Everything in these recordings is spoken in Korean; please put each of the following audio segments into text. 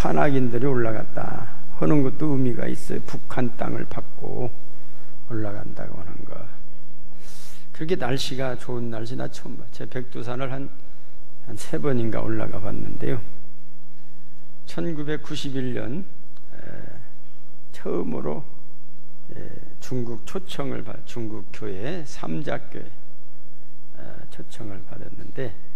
산악인들이 올라갔다 하는 것도 의미가 있어요. 북한 땅을 밟고 올라간다고 하는 거. 그렇게 날씨가 좋은 날씨 나 처음 봐. 제 백두산을 한 3번인가 올라가 봤는데요. 1991년 처음으로 중국 초청을 받, 중국 교회 삼자교회 초청을 받았는데,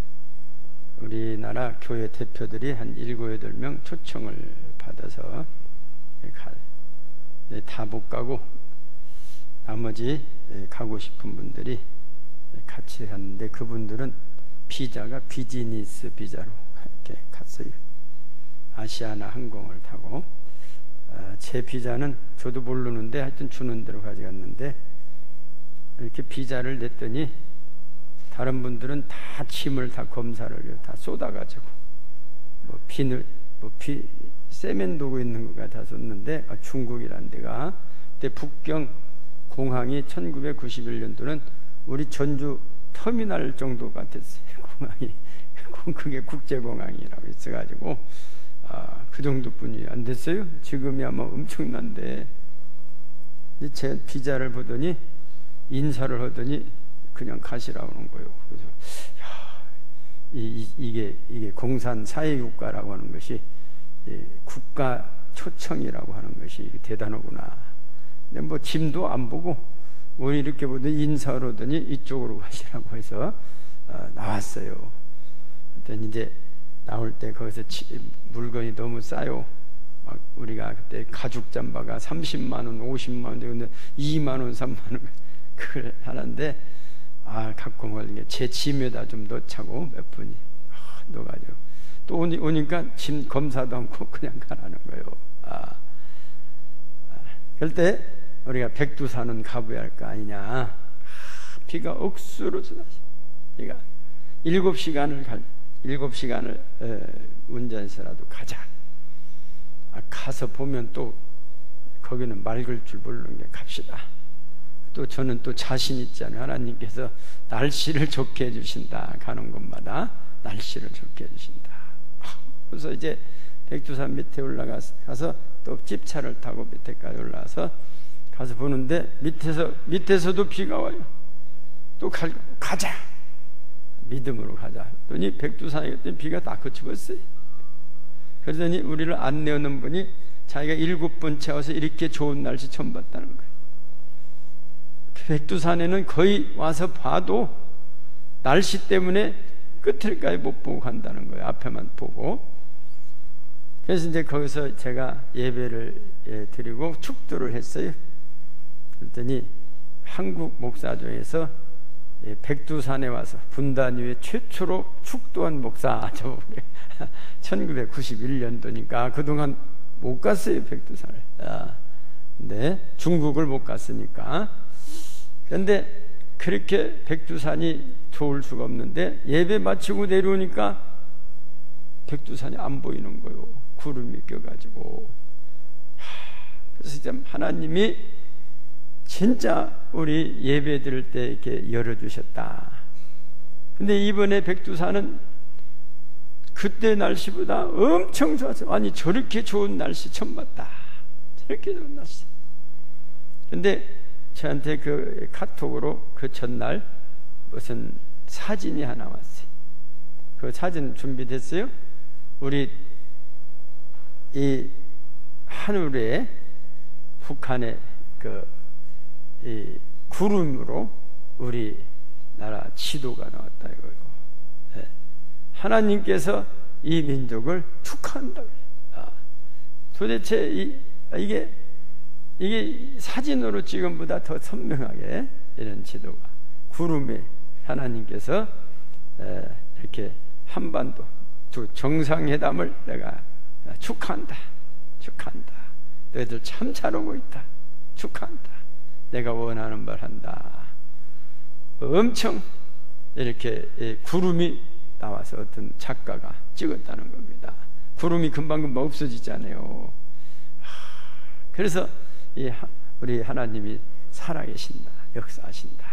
우리나라 교회 대표들이 한 7, 8명 초청을 받아서 다 못 가고 나머지 가고 싶은 분들이 같이 갔는데, 그분들은 비자가 비즈니스 비자로 이렇게 갔어요. 아시아나 항공을 타고. 제 비자는 저도 모르는데 하여튼 주는 대로 가져갔는데, 이렇게 비자를 냈더니 다른 분들은 다 짐을 다 검사를 다 쏟아가지고 세면 도구 있는 것 같았었는데, 중국이란 데가 그때 북경 공항이 1991년도는 우리 전주 터미널 정도 같았어요. 공항이 그게 국제공항이라고 있어가지고 그 정도뿐이 안 됐어요. 지금이야 뭐 엄청난데, 제 비자를 보더니 인사를 하더니 그냥 가시라고 하는 거예요. 그래서 이게 공산 사회국가라고 하는 것이 국가 초청이라고 하는 것이 대단하구나. 근데 뭐 짐도 안 보고 오늘 이렇게 보더니 인사를 하더니 이쪽으로 가시라고 해서 나왔어요. 그때 이제 나올 때 거기서 물건이 너무 싸요. 막 우리가 그때 가죽 잠바가 30만 원, 50만 원, 근데 2만 원, 3만 원 그걸 하는데, 갖고 멀린 게 제 짐에다 좀 넣자고 몇 분이 넣어가지고 또 오니까 짐 검사도 않고 그냥 가라는 거예요. 그럴 때 우리가 백두산은 가봐야 할 거 아니냐. 비가 억수로 쏟아져. 그러니까 7시간을 운전해서라도 가자. 가서 보면 또 거기는 맑을 줄 모르는 게 갑시다. 또 저는 또 자신 있잖아요. 하나님께서 날씨를 좋게 해주신다. 가는 곳마다 날씨를 좋게 해주신다. 그래서 이제 백두산 밑에 올라가서 또 집차를 타고 밑에까지 올라가서 가서 보는데, 밑에서도 비가 와요. 또 가자. 믿음으로 가자. 그러니 백두산에 갔더니 비가 다 그쳐버렸어요. 그러더니 우리를 안내하는 분이 자기가 7번째 와서 이렇게 좋은 날씨 처음 봤다는 거예요. 백두산에는 거의 와서 봐도 날씨 때문에 끝을까지 못 보고 간다는 거예요. 앞에만 보고. 그래서 이제 거기서 제가 예배를 드리고 축도를 했어요. 그랬더니 한국 목사중에서 백두산에 와서 분단 이후에 최초로 축도한 목사, 1991년도니까 그동안 못 갔어요, 백두산을. 근데 중국을 못 갔으니까. 그런데 그렇게 백두산이 좋을 수가 없는데, 예배 마치고 내려오니까 백두산이 안 보이는 거예요. 구름이 껴가지고. 그래서 이제 하나님이 진짜 우리 예배 드릴 때 이렇게 열어주셨다. 근데 이번에 백두산은 그때 날씨보다 엄청 좋았어요. 아니, 저렇게 좋은 날씨 처음 봤다. 저렇게 좋은 날씨. 근데 저한테 그 카톡으로 그 전날 무슨 사진이 하나 왔어요. 그 사진 준비됐어요? 우리 이 하늘에 북한의 이 구름으로 우리나라 지도가 나왔다 이거예요. 네. 하나님께서 이 민족을 축하한다. 도대체 이게 사진으로 찍은보다 더 선명하게 이런 지도가, 구름에 하나님께서 이렇게 한반도 두 정상회담을 내가 축하한다. 너희들 참 잘하고 있다. 축하한다. 내가 원하는 말 한다. 엄청 이렇게 구름이 나와서 어떤 작가가 찍었다는 겁니다. 구름이 금방금방 없어지잖아요. 그래서 우리 하나님이 살아계신다, 역사하신다.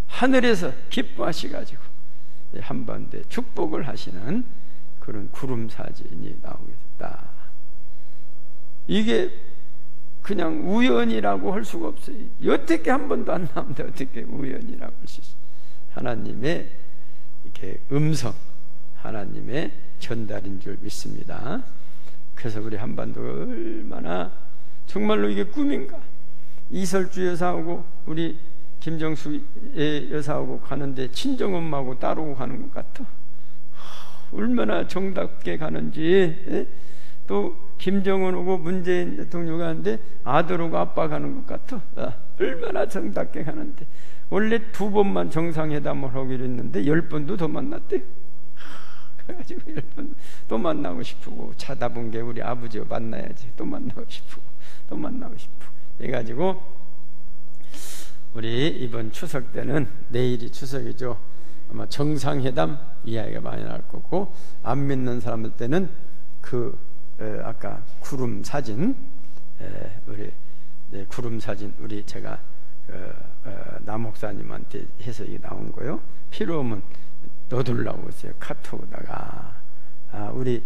하늘에서 기뻐하셔가지고 한반도에 축복을 하시는 그런 구름 사진이 나오게 됐다. 이게 그냥 우연이라고 할 수가 없어요. 어떻게 한 번도 안 나오는데 어떻게 우연이라고 할 수 있어요? 하나님의 이렇게 음성, 하나님의 전달인 줄 믿습니다. 그래서 우리 한반도 얼마나 정말로 이게 꿈인가? 이설주 여사하고 우리 김정수 여사하고 가는데 친정엄마하고 따로 가는 것 같아. 얼마나 정답게 가는지. 또 김정은하고 문재인 대통령 가는데 아들하고 아빠 가는 것 같아. 얼마나 정답게 가는데. 원래 2번만 정상회담을 하기로 했는데 10번도 더 만났대요. 그래가지고 10번 또 만나고 싶고, 찾아본 게 우리 아버지와 만나야지. 또 만나고 싶고 또 만나고 싶고 해가지고 우리 이번 추석 때는, 내일이 추석이죠, 아마 정상회담 이야기가 많이 나올 거고, 안 믿는 사람들 때는 아까 구름 사진, 우리 구름 사진 우리 제가 남 목사님한테 해서 이게 나온 거요. 필요하면 넣어둘라고 했어요. 카톡에다가. 우리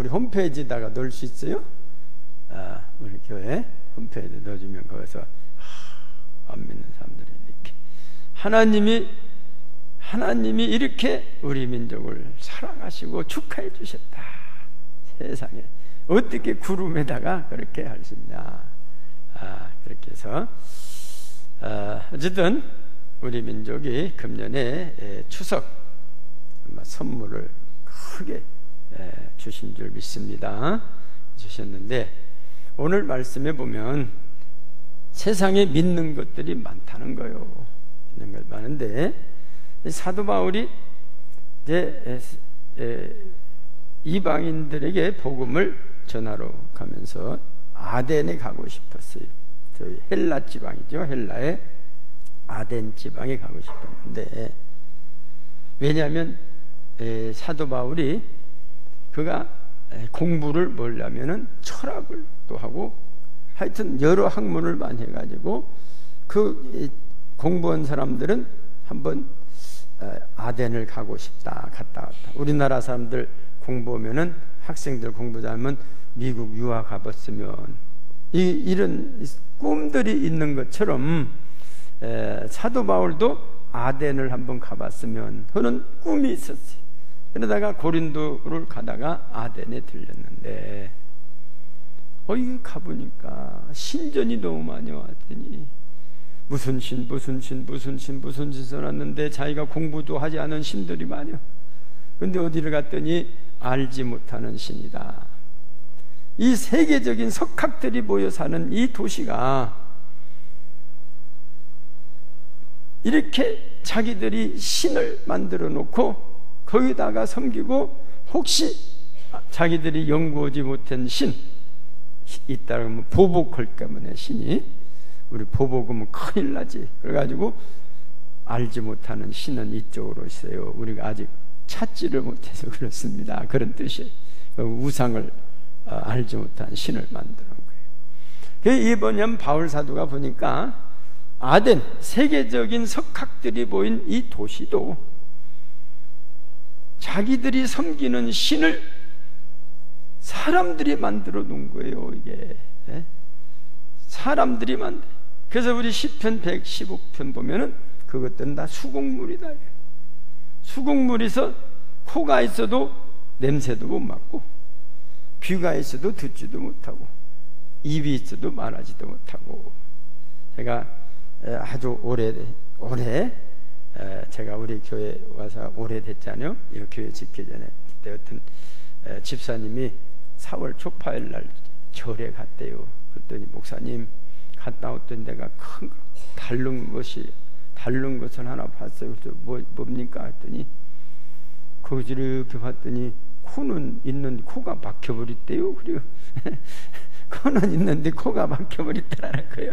홈페이지에다가 넣을 수 있어요? 우리 교회 홈페이지에 넣어주면 거기서 안 믿는 사람들이 이렇게 하나님이 이렇게 우리 민족을 사랑하시고 축하해 주셨다. 세상에 어떻게 구름에다가 그렇게 할 수 있냐. 그렇게 해서 어쨌든 우리 민족이 금년에 추석 선물을 크게 주신 줄 믿습니다. 주셨는데, 오늘 말씀에 보면 세상에 믿는 것들이 많다는 거예요. 믿는 것 많은데, 사도 바울이 이제 이방인들에게 복음을 전하러 가면서 아덴에 가고 싶었어요. 저희 헬라 지방이죠. 헬라의 아덴 지방에 가고 싶었는데, 왜냐하면 사도 바울이 그가 공부를 뭘 하면은 철학을 또 하고, 하여튼 여러 학문을 많이 해가지고 그 공부한 사람들은 한번 아덴을 가고 싶다, 갔다 왔다. 우리나라 사람들 공부하면은, 학생들 공부 잘하면 미국 유학 가봤으면, 이런 꿈들이 있는 것처럼 사도 바울도 아덴을 한번 가봤으면 하는 꿈이 있었어요. 그러다가 고린도를 가다가 아덴에 들렸는데, 이거 가보니까 신전이 너무 많이 왔더니 무슨 신 써놨는데 자기가 공부도 하지 않은 신들이 많아요. 근데 어디를 갔더니 알지 못하는 신이다. 이 세계적인 석학들이 모여 사는 이 도시가 이렇게 자기들이 신을 만들어 놓고 거기다가 섬기고, 혹시 자기들이 연구하지 못한 신 있다 그러면 보복할 때문에, 신이 우리 보복하면 큰일 나지. 그래가지고 알지 못하는 신은 이쪽으로 있어요. 우리가 아직 찾지를 못해서 그렇습니다. 그런 뜻이에요. 우상을 알지 못한 신을 만드는 거예요. 이번에 바울 사도가 보니까 아덴, 세계적인 석학들이 모인 이 도시도 자기들이 섬기는 신을 사람들이 만들어 놓은 거예요. 이게 사람들이 만들. 그래서 우리 시편 115편 보면은 그것들은 다 수곡물이다. 수곡물에서 코가 있어도 냄새도 못 맡고, 귀가 있어도 듣지도 못하고, 입이 있어도 말하지도 못하고. 제가 아주 오래 제가 우리 교회 와서 오래됐잖아요. 이 교회 짓기 전에. 그때 어떤 집사님이 4월 초파일 날 절에 갔대요. 그랬더니 목사님, 갔다 왔던 데가 큰 거, 다른 것을 하나 봤어요. 그래서 뭡니까 했더니, 거기 이렇게 봤더니 코는 있는데 코가 막혀버렸대요. 그래요. 코는 있는데 코가 막혀버렸다라는 거예요.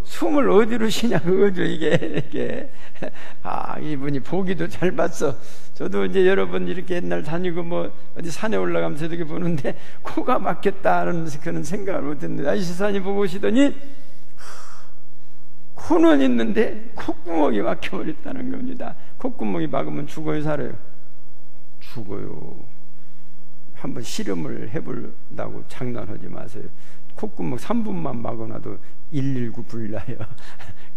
숨을 어디로 쉬냐 그거죠. 이게 이분이 보기도 잘 봤어. 저도 이제 여러 번 이렇게 옛날 다니고 뭐 어디 산에 올라가면서 이렇게 보는데 코가 막혔다는 그런 생각을 못했는데, 이 시사님 보고 오시더니 코는 있는데 콧구멍이 막혀버렸다는 겁니다. 콧구멍이 막으면 죽어요, 살아요? 죽어요. 한번 실험을 해본다고 장난하지 마세요. 콧구멍 3분만 막아놔도 119 불러요.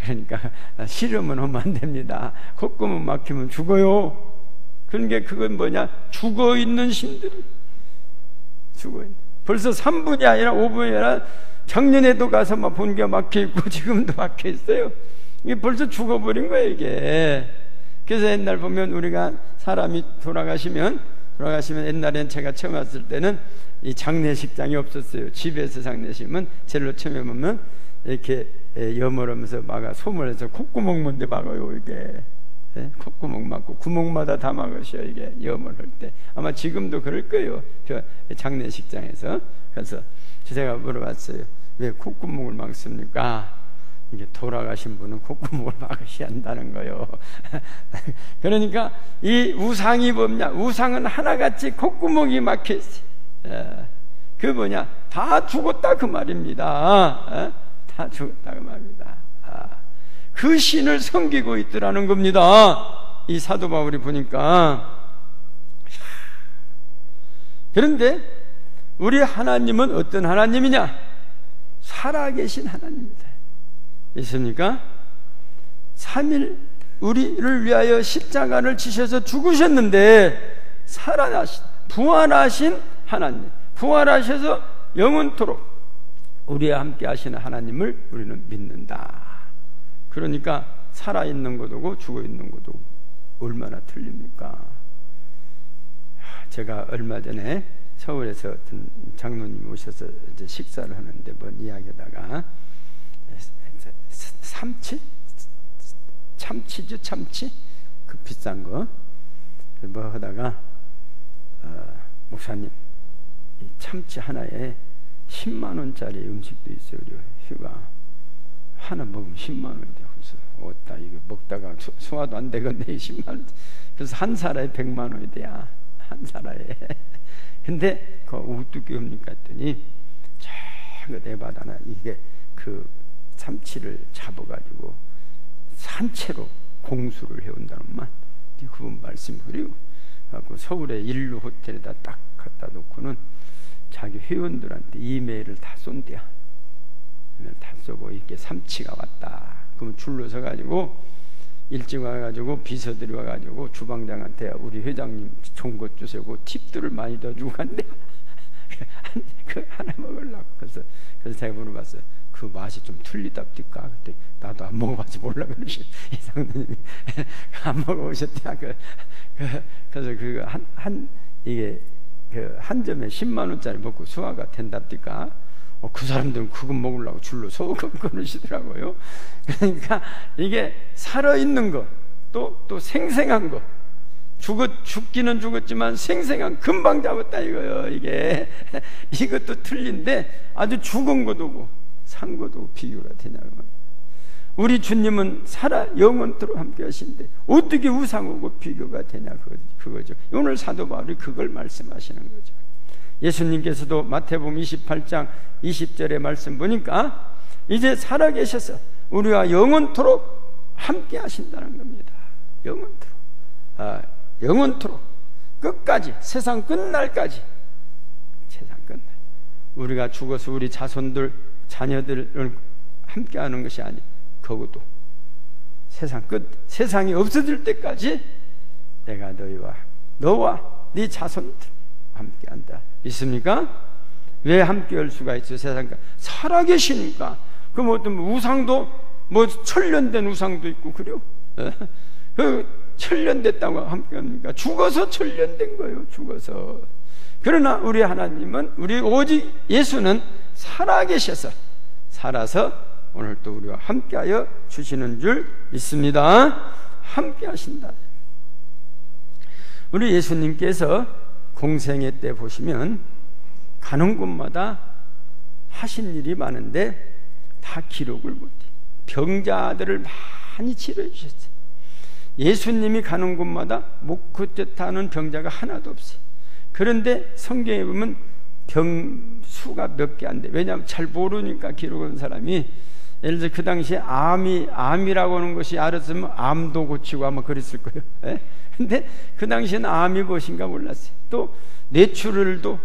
그러니까 실험은 하면 안 됩니다. 콧구멍 막히면 죽어요. 그러니까 그건 뭐냐? 죽어있는 신들이 죽어있는, 벌써 3분이 아니라 5분이 아니라 작년에도 가서 막 본게 막혀있고 지금도 막혀있어요. 이게 벌써 죽어버린 거예요, 이게. 그래서 옛날 보면 우리가 사람이 돌아가시면 옛날엔 제가 처음 왔을 때는 이 장례식장이 없었어요. 집에서 장례식은 제일로 처음에 보면 이렇게 여물으면서 막아 소문해서 콧구멍 먼저 막아요, 이게. 콧구멍 막고 구멍마다 다 막으셔요, 이게 염을 할 때. 아마 지금도 그럴 거예요, 장례식장에서. 그래서 제가 물어봤어요. 왜 콧구멍을 막습니까? 이게 돌아가신 분은 콧구멍을 막으셔야 한다는 거예요. 그러니까 이 우상이 뭐냐? 우상은 하나같이 콧구멍이 막혀있어요. 그 뭐냐? 다 죽었다 그 말입니다. 다 죽었다 그 말입니다. 그 신을 섬기고 있더라는 겁니다. 이 사도 바울이 보니까. 그런데 우리 하나님은 어떤 하나님이냐? 살아계신 하나님입니다. 있습니까? 3일 우리를 위하여 십자가를 지셔서 죽으셨는데 살아나신, 부활하신 하나님, 부활하셔서 영원토록 우리와 함께 하시는 하나님을 우리는 믿는다. 그러니까 살아있는 것도 죽어있는 것도 얼마나 틀립니까? 제가 얼마 전에 서울에서 어떤 장로님이 오셔서 이제 식사를 하는데 뭔 이야기하다가 참치죠, 참치? 그 비싼 거 뭐 하다가 목사님, 이 참치 하나에 10만 원짜리 음식도 있어요. 우리 휴가 하나 먹으면 10만 원이 돼. 그래서 어따 이거 먹다가 소화도 안 되겠네, 10만 원. 그래서 한 사라에 100만 원이 돼야, 한 사라에. 근데 그 어떻게 합니까 했더니 저 내바다나 이게 그 참치를 잡아가지고 산채로 공수를 해온다는 말, 그분 말씀을 하고 서울의 일루 호텔에다 딱 갖다 놓고는 자기 회원들한테 이메일을 다 쏜대야. 이메일 다 쏘고 이렇게 삼치가 왔다. 그러면 줄로 서가지고 일찍 와가지고 비서들이 와가지고 주방장한테 우리 회장님 좋은 것 주세요. 팁들을 많이 더 주고 간대. 그 하나 먹으려고. 그래서 제가 물어봤어요. 그 맛이 좀 틀리답니까? 그때 나도 안 먹어봐서 몰라 그러시. 이상도님이 안 먹어보셨대요. 그래서 이게 그 한 점에 10만 원짜리 먹고 소화가 된답니까? 그 사람들은 그거 먹으려고 줄로 서고 그러시더라고요. 그러니까 이게 살아있는 것, 또 생생한 것, 죽기는 죽었지만 생생한, 금방 잡았다 이거요. 이게 이것도 틀린데 아주 죽은 것도 산 것도 비교가 되냐고. 우리 주님은 살아 영원토록 함께 하신데 어떻게 우상하고 비교가 되냐, 그거죠. 오늘 사도 바울이 그걸 말씀하시는 거죠. 예수님께서도 마태복음 28장 20절의 말씀 보니까 이제 살아계셔서 우리와 영원토록 함께 하신다는 겁니다. 영원토록. 영원토록 끝까지, 세상 끝날까지. 세상 끝날, 우리가 죽어서 우리 자손들, 자녀들을 함께 하는 것이 아니, 그것도 세상 끝, 세상이 없어질 때까지 내가 너와 네 자손들 함께 한다. 있습니까? 왜 함께 할 수가 있어요? 세상과 살아계시니까. 그럼 어떤 우상도 뭐 천년된 우상도 있고 그래요. 그 천년됐다고 함께 합니까? 죽어서 천년된 거예요. 죽어서. 그러나 우리 하나님은, 우리 오직 예수는 살아계셔서, 살아서 오늘 또 우리와 함께하여 주시는 줄 믿습니다. 함께 하신다. 우리 예수님께서 공생애 때 보시면 가는 곳마다 하신 일이 많은데 다 기록을 못해. 병자들을 많이 치료해 주셨어요. 예수님이 가는 곳마다 목구뜻하는 병자가 하나도 없어요. 그런데 성경에 보면 병 수가 몇 개 안 돼. 왜냐하면 잘 모르니까 기록한 사람이, 예를 들어 그 당시에 암이라고 하는 것이 알았으면 암도 고치고 아마 그랬을 거예요. 근데 그 당시에는 암이 무엇인가 몰랐어요. 또 뇌출혈도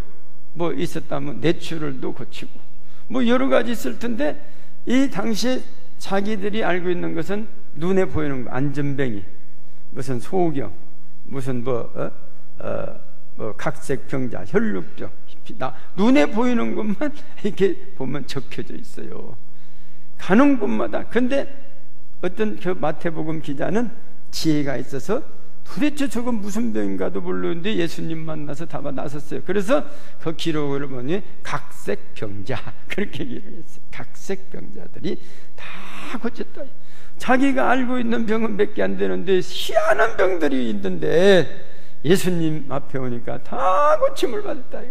뭐 있었다면 뇌출혈도 고치고 뭐 여러 가지 있을 텐데, 이 당시에 자기들이 알고 있는 것은 눈에 보이는 거, 안전뱅이, 무슨 소경, 무슨 뭐 각색병자, 혈루병, 눈에 보이는 것만 이렇게 보면 적혀져 있어요. 가는 곳마다. 근데 어떤 그 마태복음 기자는 지혜가 있어서 도대체 저건 무슨 병인가도 모르는데 예수님 만나서 다 나섰어요. 그래서 그 기록을 보니 각색병자, 그렇게 기록했어요. 각색병자들이 다 고쳤다. 자기가 알고 있는 병은 몇 개 안 되는데 희한한 병들이 있는데 예수님 앞에 오니까 다 고침을 받았다.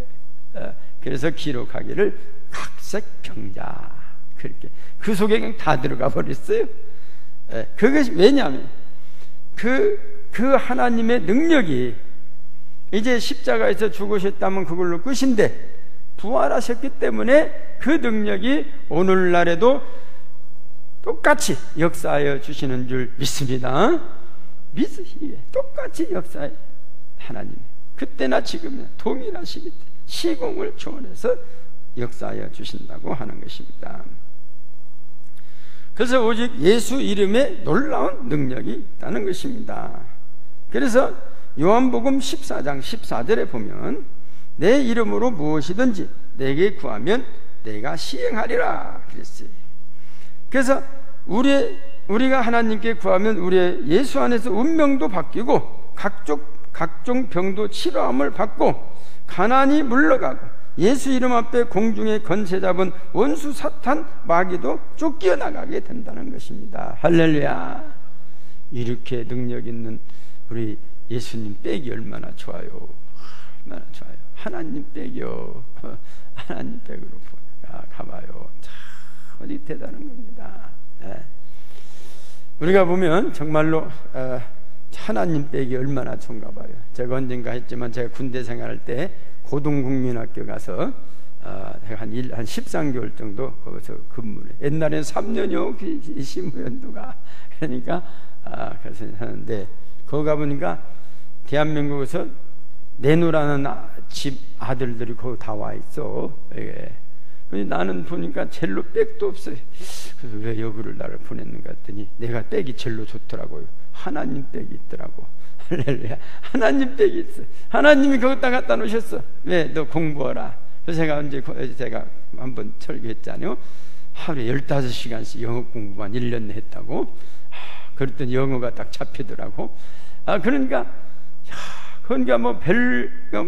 그래서 기록하기를 각색병자, 그렇게 그 속에 그냥 다 들어가 버렸어요. 그것이 왜냐하면 그 하나님의 능력이 이제 십자가에서 죽으셨다면 그걸로 끝인데 부활하셨기 때문에 그 능력이 오늘날에도 똑같이 역사하여 주시는 줄 믿습니다. 믿으시기에 똑같이 역사해 하나님 그때나 지금이나 동일하시기 때문에 시공을 초월해서 역사하여 주신다고 하는 것입니다. 그래서 오직 예수 이름에 놀라운 능력이 있다는 것입니다. 그래서 요한복음 14장 14절에 보면 내 이름으로 무엇이든지 내게 구하면 내가 시행하리라 그랬어요. 그래서 우리가 하나님께 구하면 우리의 예수 안에서 운명도 바뀌고 각종 병도 치료함을 받고 가난이 물러가고 예수 이름 앞에 공중에 건세 잡은 원수 사탄 마귀도 쫓겨나가게 된다는 것입니다. 할렐루야. 이렇게 능력 있는 우리 예수님 빼기 얼마나 좋아요. 얼마나 좋아요. 하나님 빼기요. 하나님 빼기로 가봐요. 참 어디 대단한 겁니다. 우리가 보면 정말로 하나님 빼기 얼마나 좋은가 봐요. 제가 언젠가 했지만 제가 군대 생활할 때 고등국민학교 가서 한 13개월 정도 거기서 근무를 해요. 옛날에는 3년이요 신무연도가. 그러니까 그래서 하는데 거기 가보니까 대한민국에서 내놓으라는 집 아들들이 거기 다 와 있어. 예. 나는 보니까 젤로 백도 없어요. 그래서 왜 여기를 나를 보냈는가 했더니 내가 백이 젤로 좋더라고요. 하나님 백이 있더라고. 할렐루야. 하나님 백이 있어. 하나님이 거기다 갖다 놓으셨어. 왜? 너 공부하라. 그래서 제가 한번 설교했잖아요. 하루에 15시간씩 영어 공부만 1년 했다고. 그랬더니 영어가 딱 잡히더라고. 그러니까 뭐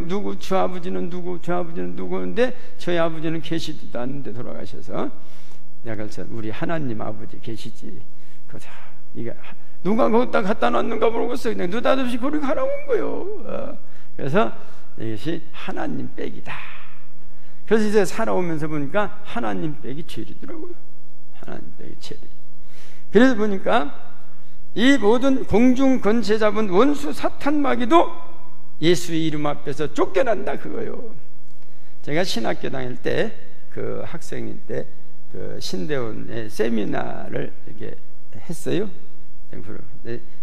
누구 저 아버지는 누구인데 저희 아버지는 계시지도 않는데 돌아가셔서 내가 그래서 우리 하나님 아버지 계시지. 이게 누가 거기다 갖다 놨는가 모르겠어요. 그냥 느닷없이 거기 가라고 온 거예요. 그래서 이것이 하나님 백이다. 그래서 이제 살아오면서 보니까 하나님 백이 제일이더라고요. 하나님 백이 제일. 그래서 보니까 이 모든 공중 권세 잡은 원수 사탄 마귀도 예수의 이름 앞에서 쫓겨난다 그거요. 제가 신학교 다닐 때 그 학생일 때 그 신대원의 세미나를 이렇게 했어요.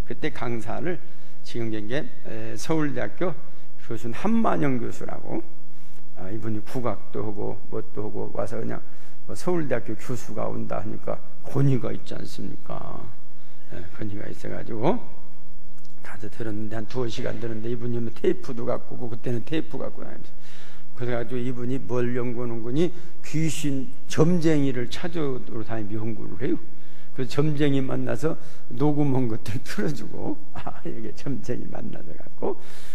그때 강사를 지금 게 서울대학교 교수는 한만영 교수라고, 이분이 국악도 하고 뭣도 하고 와서 그냥 서울대학교 교수가 온다 하니까 권위가 있지 않습니까? 권위가 있어가지고 가서 들었는데 한 2시간 들었는데 이분이 뭐 테이프도 갖고 오고 그때는 테이프 갖고 다니면서 그래가지고 이분이 뭘 연구하는 거니 귀신 점쟁이를 찾아러 다니며 연구를 해요. 그 점쟁이 만나서 녹음한 것들 틀어주고 이게 점쟁이 만나서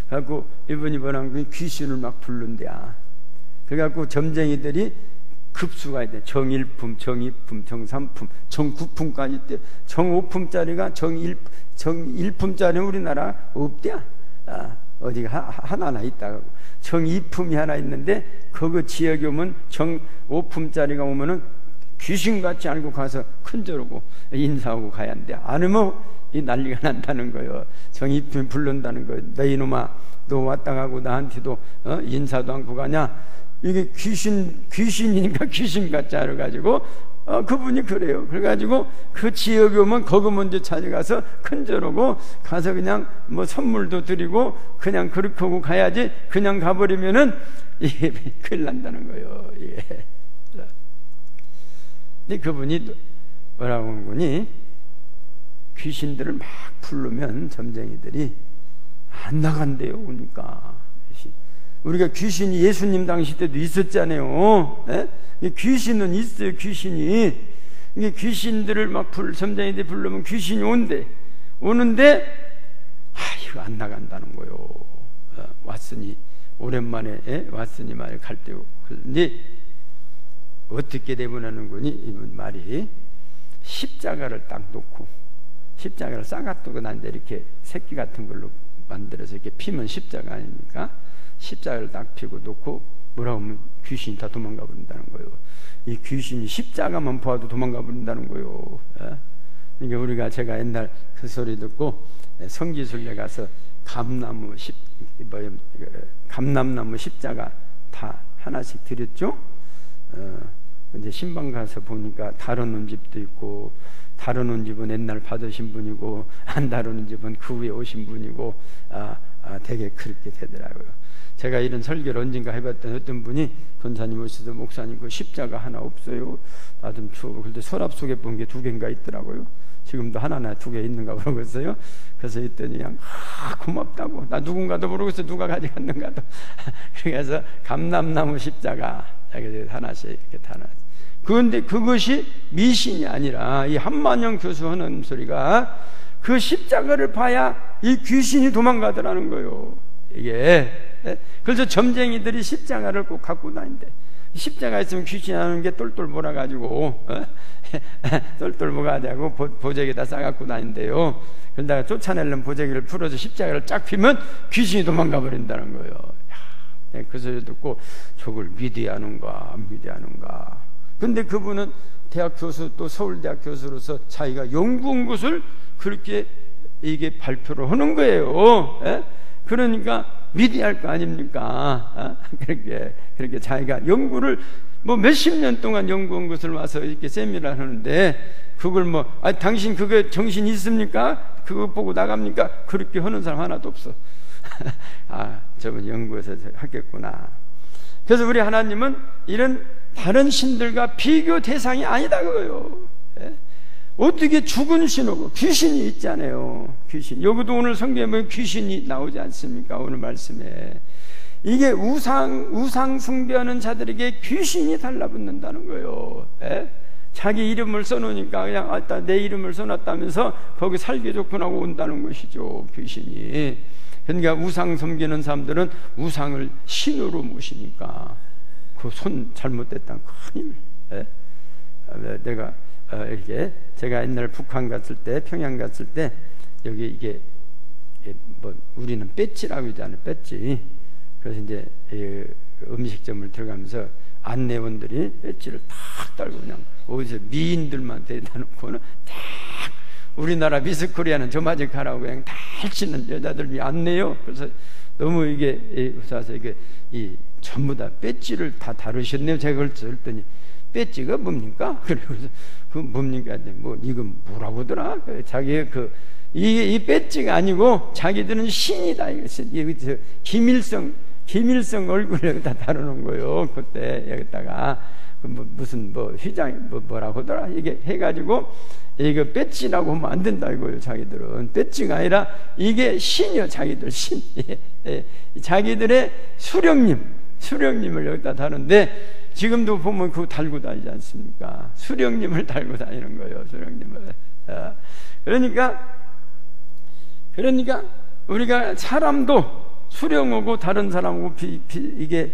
갖고 이분이 뭐라는 거 귀신을 막 부른대야. 그래갖고 점쟁이들이 급수가 있대. 정1품, 정2품, 정3품, 정9품까지 있대. 정5품짜리가 정1품짜리 우리나라 없대야. 어디가 하나 있다고. 정2품이 하나 있는데 그거 지역에 오면 정5품짜리가 오면은 귀신같이 알고 가서 큰절하고 인사하고 가야 한대. 안 오면 이 난리가 난다는 거예요. 정2품 부른다는 거예요. 너 이놈아, 너 왔다 가고 나한테도 인사도 않고 가냐. 이게 귀신이니까 귀신같이 알아가지고 그분이 그래요. 그래가지고 그 지역에 오면 거기 먼저 찾아가서 큰절하고 가서 그냥 뭐 선물도 드리고 그냥 그렇게 하고 가야지, 그냥 가버리면은 이게 큰일 난다는 거예요. 이게. 근데 그분이 뭐라고 하는 거니? 귀신들을 막 부르면 점쟁이들이 안 나간대요. 그러니까 우리가 귀신이 예수님 당시 때도 있었잖아요. 귀신은 있어요. 귀신이. 이게 귀신들을 막 점쟁이들이 부르면 귀신이 오는데 이거 안 나간다는 거요. 왔으니 오랜만에 왔으니 말에 갈 때고. 그런데 어떻게 대변하는 거니? 이분 말이 십자가를 딱 놓고, 십자가를 싸가두고 난데 이렇게 새끼 같은 걸로 만들어서 이렇게 피면 십자가 아닙니까? 십자가를 딱 피고 놓고 뭐라고 하면 귀신이 다 도망가 버린다는 거예요. 이 귀신이 십자가만 보아도 도망가 버린다는 거예요. 그러니까 우리가, 제가 옛날 그 소리 듣고 성지순례 가서 감나무 십자가 다 하나씩 드렸죠. 근데 신방 가서 보니까 다루는 집도 있고, 다루는 집은 옛날 받으신 분이고, 안 다루는 집은 그 후에 오신 분이고, 되게 그렇게 되더라고요. 제가 이런 설교를 언젠가 해봤던 어떤 분이, 권사님 오셔서 목사님 그 십자가 하나 없어요? 나 좀 줘. 그런데 서랍 속에 본 게 2개인가 있더라고요. 지금도 하나나 2개 있는가 모르겠어요. 그래서 했더니 그냥 고맙다고, 나 누군가도 모르겠어, 누가 가져갔는가도. 그래서 감람나무 십자가 하나씩 이렇게 달아. 그런데 그것이 미신이 아니라 이 한만영 교수 하는 소리가 그 십자가를 봐야 이 귀신이 도망가더라는 거예요. 이게. 그래서 점쟁이들이 십자가를 꼭 갖고 다닌대. 십자가 있으면 귀신이 나는 게 똘똘 몰아가지고 똘똘 몰아가지고 보재기에다 싸갖고 다닌대요. 그러다가 쫓아내려면 보재기를 풀어서 십자가를 쫙 피면 귀신이 도망가 버린다는 거예요. 그 소리 듣고 저걸 믿어야 하는가 안 믿어야 하는가. 근데 그분은 대학 교수, 또 서울대학 교수로서 자기가 연구한 것을 그렇게 이게 발표를 하는 거예요. 그러니까 믿어야 할 거 아닙니까? 그렇게 자기가 연구를 뭐 몇십 년 동안 연구한 것을 와서 이렇게 세미나를 하는데, 그걸 당신 그거 정신 있습니까? 그거 보고 나갑니까? 그렇게 하는 사람 하나도 없어. 저분 연구해서 하겠구나. 그래서 우리 하나님은 이런 다른 신들과 비교 대상이 아니다 그거요. 어떻게 죽은 신하고 귀신이 있잖아요. 귀신. 여기도 오늘 성경에 보면 귀신이 나오지 않습니까? 오늘 말씀에. 이게 우상 숭배하는 자들에게 귀신이 달라붙는다는 거예요. 자기 이름을 써놓으니까 그냥 일단 내 이름을 써놨다면서 거기 살기 좋구나 하고 온다는 것이죠. 귀신이. 그러니까 우상 섬기는 사람들은 우상을 신으로 모시니까 그 손 잘못됐다는 큰일. 내가 이렇게, 제가 옛날 북한 갔을 때, 평양 갔을 때, 여기 이게 뭐 우리는 배지라고 하잖아요. 배지. 그래서 이제 음식점을 들어가면서 안내원들이 배지를 탁 달고 그냥 어디서 미인들만 대다 놓고는 탁, 우리나라 미스 코리아는 저마저 가라고 그냥 달치는 여자들이 안내요. 그래서 너무 이게 웃어서 이게 전부 다 배지를 다 다루셨네요. 제가 그랬더니 배지가 뭡니까? 그래서 그 뭡니까? 뭐 이건 뭐라고 하더라? 자기의 이 배지가 아니고 자기들은 신이다. 이것이 김일성 얼굴을 여기다 다루는 거예요. 그때 여기다가 무슨 휘장 뭐라고 하더라? 이게 해가지고 이거 배지라고 하면 안 된다 이거예요. 자기들은 배지가 아니라 이게 신이요. 자기들 신. 자기들의 수령님을 여기다 다루는데, 지금도 보면 그거 달고 다니지 않습니까? 수령님을 달고 다니는 거예요. 수령님을. 그러니까 우리가 사람도 수령하고 다른 사람하고 이게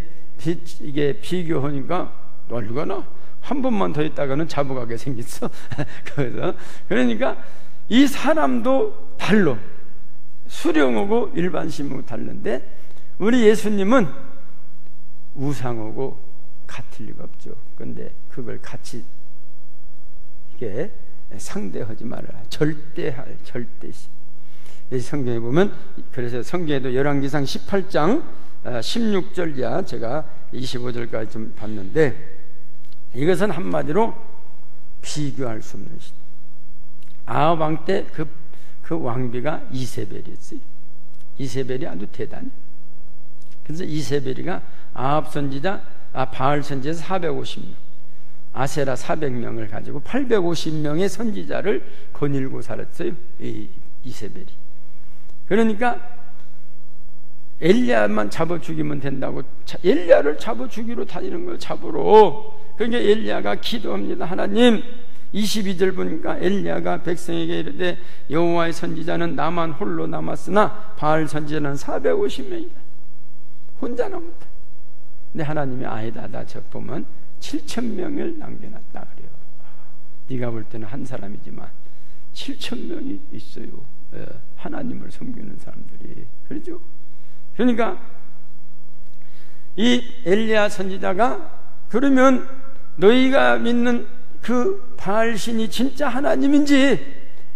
비교하니까 얼마나 한 번만 더 있다가는 잡아가게 생겼어. 그러니까 이 사람도 달로 수령하고 일반 신하고 다른데, 우리 예수님은 우상하고 같을 리가 없죠. 그런데 그걸 같이 이게 상대하지 말아라. 절대시. 성경에 보면, 그래서 성경에도 열왕기상 18장 16절 이하 제가 25절까지 좀 봤는데, 이것은 한마디로 비교할 수 없는 신. 아합 왕 때 그 왕비가 이세벨이었어요. 이세벨이 아주 대단해. 그래서 이세벨이가 아합 선지자, 바알 선지자 450명, 아세라 400명을 가지고 850명의 선지자를 거닐고 살았어요. 이세벨이. 그러니까 엘리야만 잡아 죽이면 된다고, 엘리야를 잡아 죽이러 다니는 거예요. 잡으러. 그러니까 엘리야가 기도합니다. 하나님, 22절 보니까 엘리야가 백성에게 이르되 여호와의 선지자는 나만 홀로 남았으나 바알 선지자는 450명이다. 혼자 남았다. 근데 하나님이 아니다. 나 저 보면 7,000명을 남겨놨다 그래요. 네가 볼 때는 한 사람이지만 7,000명이 있어요. 하나님을 섬기는 사람들이. 그렇죠? 그러니까 이 엘리야 선지자가 그러면 너희가 믿는 그 바알신이 진짜 하나님인지,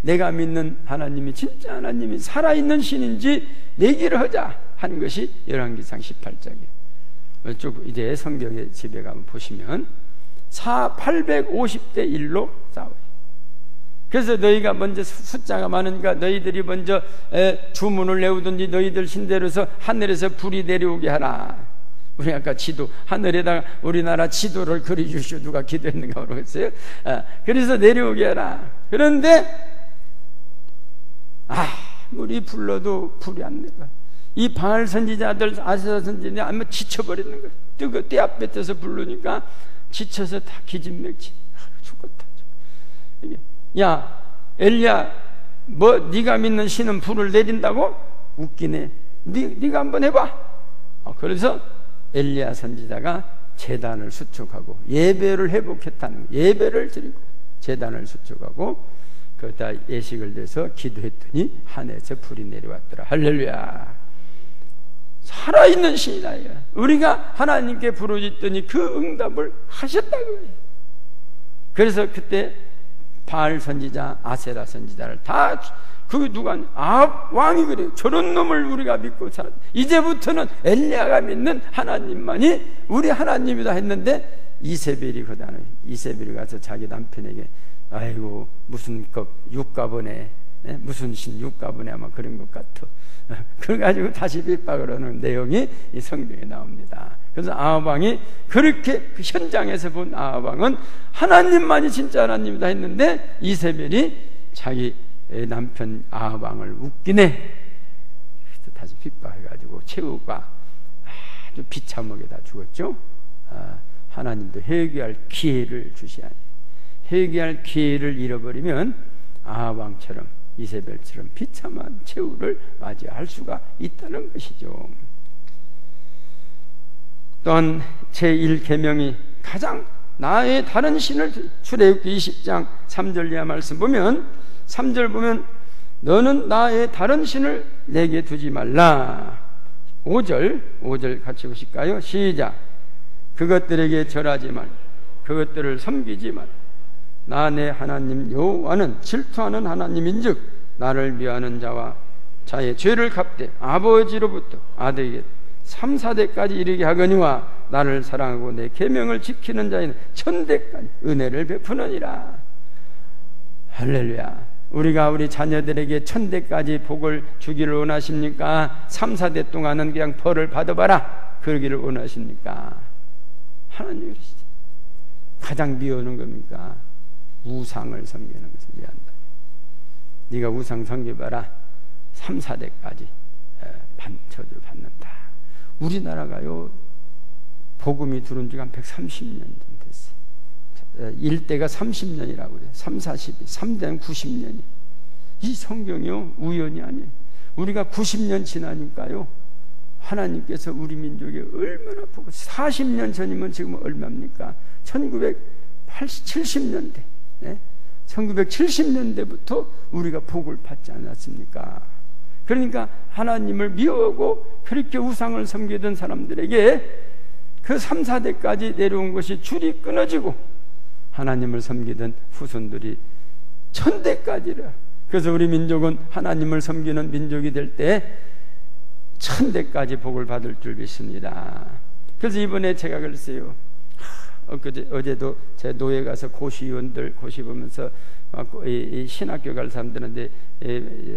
내가 믿는 하나님이 진짜 하나님이 살아있는 신인지 내기를 하자 한 것이 열왕기상 18장이에요. 쭉 이제 성경에 집에 가면 보시면 850대 1로 싸워요. 그래서 너희가 먼저 숫자가 많으니까 너희들이 먼저 주문을 내오든지 너희들 신대로서 하늘에서 불이 내려오게 하라. 우리 아까 지도, 하늘에다가 우리나라 지도를 그려주시오 누가 기도했는가 모르겠어요. 그래서 내려오게 하라. 그런데 아무리 불러도 불이 안 내려. 이 바알 선지자들, 아세라 선지자들이 아마 지쳐버리는 거예요. 뜨거 때 앞에 떠서 부르니까 지쳐서 다 기진맥진. 죽었다. 야 엘리야, 뭐 네가 믿는 신은 불을 내린다고? 웃기네. 네가 한번 해봐. 그래서 엘리야 선지자가 제단을 수축하고 예배를 회복했다는 거예요. 예배를 드리고 제단을 수축하고 거기다 예식을 내서 기도했더니 하늘에서 불이 내려왔더라. 할렐루야. 살아있는 신이다. 우리가 하나님께 부르짖더니 그 응답을 하셨다고요. 그래서 그때 바알 선지자, 아세라 선지자를 다 누가 아합 왕이 그래요. 저런 놈을 우리가 믿고 살았다. 이제부터는 엘리야가 믿는 하나님만이 우리 하나님이다 했는데 이세벨이 거다는, 이세벨이 가서 자기 남편에게 아이고 무슨 육가보네, 무슨 신 육가보네 아마 그런 것 같아. 그래가지고 다시 핍박을 하는 내용이 이 성경에 나옵니다. 그래서 아합 왕이 그렇게 그 현장에서 본 아합 왕은 하나님만이 진짜 하나님이다 했는데 이세벨이 자기 남편 아합 왕을 웃기네. 그래서 다시 핍박해가지고 최후가 아주 비참하게 다 죽었죠. 하나님도 회개할 기회를 주셔야 해요. 회개할 기회를 잃어버리면 아합 왕처럼 이세벨처럼 비참한 최후를 맞이할 수가 있다는 것이죠. 또한 제1계명이 가장 나의 다른 신을, 출애굽기 20장 3절 이하 말씀 보면 3절 보면 너는 나의 다른 신을 내게 두지 말라. 5절 같이 보실까요? 시작. 그것들에게 절하지 말, 그것들을 섬기지 말. 나 내 하나님 여호와는 질투하는 하나님인즉 나를 미워하는 자와 자의 죄를 갚되 아버지로부터 아들에게 3, 4대까지 이르게 하거니와 나를 사랑하고 내 계명을 지키는 자에는 1000대까지 은혜를 베푸느니라. 할렐루야. 우리가 우리 자녀들에게 1000대까지 복을 주기를 원하십니까? 3, 4대 동안은 그냥 벌을 받아봐라 그러기를 원하십니까? 하나님 그러시죠. 가장 미워하는 겁니까? 우상을 섬기는 것을 미워한다. 네가 우상 섬겨봐라 3, 4대까지 저주를 받는다. 우리나라가요 복음이 들어온 지가 한 130년 됐어요. 1대가 30년이라고 그래요. 3, 40이 3대는 90년이. 이 성경이요 우연이 아니에요. 우리가 90년 지나니까요 하나님께서 우리 민족에 얼마나 복을, 40년 전이면 지금 얼마입니까? 1970년대 1970년대부터 우리가 복을 받지 않았습니까? 그러니까 하나님을 미워하고 그렇게 우상을 섬기던 사람들에게 그 3, 4대까지 내려온 것이 줄이 끊어지고 하나님을 섬기던 후손들이 1000대까지라. 그래서 우리 민족은 하나님을 섬기는 민족이 될 때 1000대까지 복을 받을 줄 믿습니다. 그래서 이번에 제가 글쎄요 어제도 제 노예 가서 고시위원들 고시 보면서 이 신학교 갈 사람들한테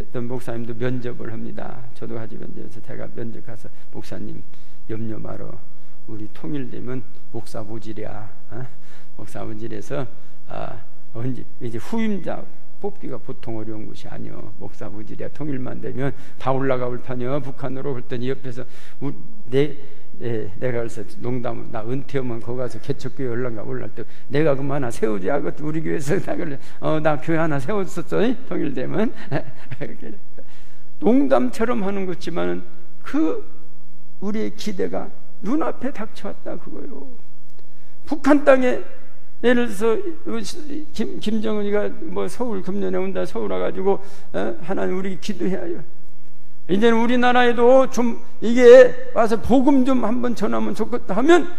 어떤 목사님도 면접을 합니다. 저도 가지 면접에서 제가 면접 가서 목사님 염려 말어. 우리 통일되면 목사 모질이야. 목사 모질에서 언제 이제 후임자 뽑기가 보통 어려운 것이 아니요. 목사 모질이야. 통일만 되면 다 올라가 올 편이요. 북한으로. 그랬더니 옆에서 내가 그래서 농담, 나 은퇴하면 거기 가서 개척교회 올라갈 때 내가 그럼 하나 세우지 하고 우리 교회에서 나 그래. 나 교회 하나 세웠었어. 통일되면. 농담처럼 하는 것지만은 우리의 기대가 눈앞에 닥쳐왔다 그거요. 북한 땅에 예를 들어서 김정은이가 뭐 서울 금년에 온다 서울 와가지고 하나님 우리 기도해야 해요. 이제는 우리나라에도 좀 이게 와서 복음 좀 한번 전하면 좋겠다 하면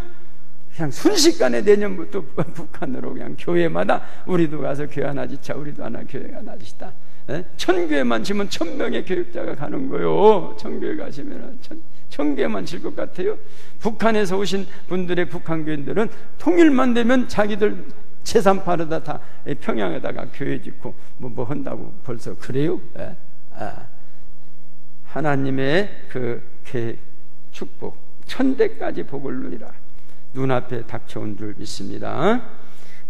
그냥 순식간에 내년부터 북한으로 그냥 교회마다 우리도 가서 교회 하나 지자 우리도 하나 교회 하나 지시다. 1000교회만 지면 1000명의 교육자가 가는 거요. 1000교회 가시면 1000교회만 질 것 같아요. 북한에서 오신 분들의 북한 교인들은 통일만 되면 자기들 재산 팔아다 다 평양에다가 교회 짓고 뭐 한다고 벌써 그래요. 하나님의 그 계획, 축복, 천대까지 복을 누리라 눈앞에 닥쳐온 줄 믿습니다.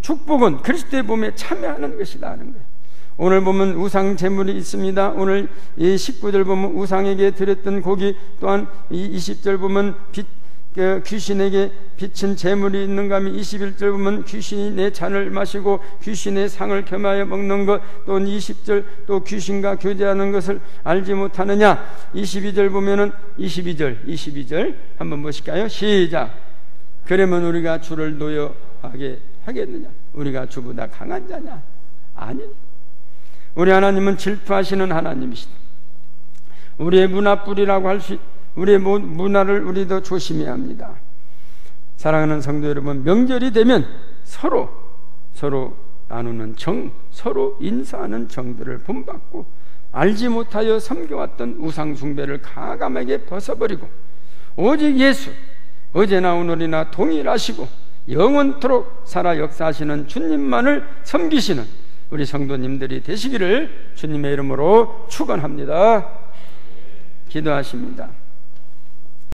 축복은 그리스도의 몸에 참여하는 것이다 하는 거예요. 오늘 보면 우상 제물이 있습니다. 오늘 이 19절 보면 우상에게 드렸던 고기, 또한 이 20절 보면 귀신에게 비친 제물이 있는가 하면 21절 보면 귀신이 내 잔을 마시고 귀신의 상을 겸하여 먹는 것, 또 20절 또 귀신과 교제하는 것을 알지 못하느냐. 22절 보면은 22절 한번 보실까요? 시작. 그러면 우리가 주를 노여하게 하겠느냐? 우리가 주보다 강한 자냐? 아니, 우리 하나님은 질투하시는 하나님이시다. 우리의 문화뿌리라고 할 수 우리의 문화를 우리도 조심해야 합니다. 사랑하는 성도 여러분, 명절이 되면 서로 나누는 서로 인사하는 정들을 본받고 알지 못하여 섬겨왔던 우상 숭배를 과감하게 벗어버리고 오직 예수, 어제나 오늘이나 동일하시고 영원토록 살아 역사하시는 주님만을 섬기시는 우리 성도님들이 되시기를 주님의 이름으로 축원합니다. 기도하십니다.